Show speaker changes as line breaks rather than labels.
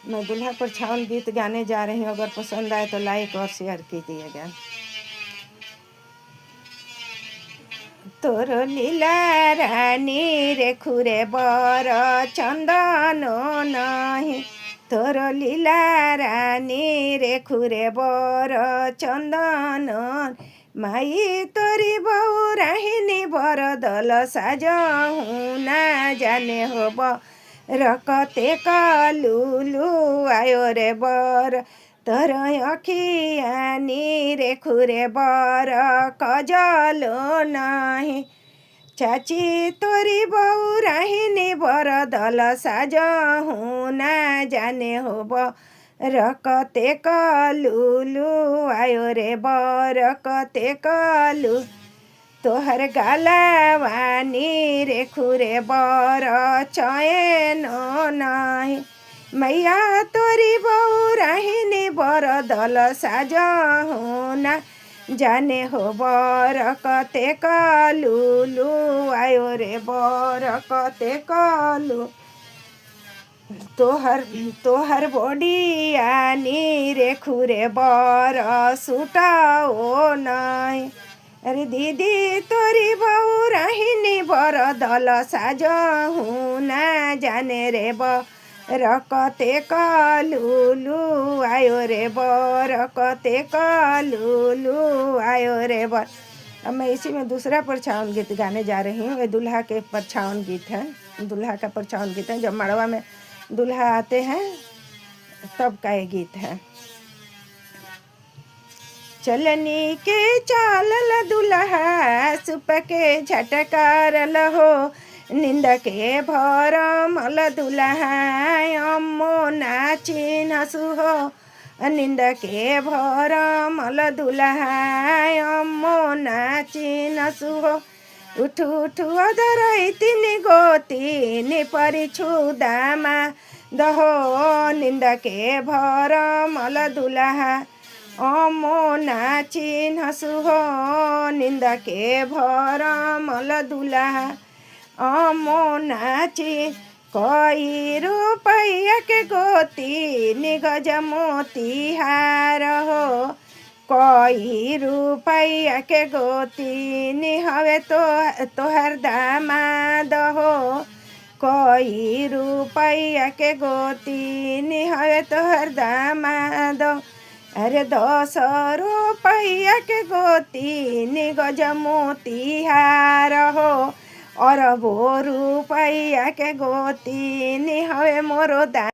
मैं दूल्हा पर छावन गीत गाने जा रही हूँ। अगर पसंद आए तो लाइक और शेयर कीजिएगा। तोर लीला रानी रे खुरे बर चंदन नहीं, तोर लीला रानी रे खुरे बर चंदन माई तोरी बहु राहिनी बर दल साजहु ना जाने होब रकते कलुलु आयो रे बर तोर अखियानी रे खुरे बर कजलो नाही चाची तोरी बहु राहिनी बर दल साजहु ना जाने होब रकते कलुलु आयो रे बर कते कलु तोहर गालावानी रे खुरे बर चयन नाही मैया तोरी बहु राहिनी बर दल साजहु ना जाने हो बर कते कलुलु आयो रे बर कते कलु तोहर बॉडियानी रे खुरे बर सुटाओ नहीं अरे दीदी तोरी बहु राहिनी बर दल साजहु ना जाने रे बर कते कलुलु आयो रे बर कते कलुलु आयो रे बर। अब मैं इसी में दूसरा परछावन गीत गाने जा रही हूँ। ये दूल्हा के परछावन गीत है, दूल्हा का परछावन गीत है। जब मड़वा में दूल्हा आते हैं तब का ये गीत है। चलनी के चालल दुल्हा सुप के झटकारल हो निंद के भर मल दुल्हा अम्मो नाची नसु हो निंद के भर मल दुल्हा अम्मो नाची नसु हो उठु उठु अधरै तिनी गोती परिछु दामा दहो निंद के भर मल दुल्हा अम्मो नाची हसु हो निंद के भर मल दुल्हा अम्मो नाची कई रुपैया के गोती निगज मोती हार हो कई रुपैया के गोती निहवे तोहर दामाद हो कई रुपैया के गोती निहवे तोहर दामाद अरे 10 रुपैया के गोती निगज मोती हार हो और 2 रुपैया के गोती निहवे मोरो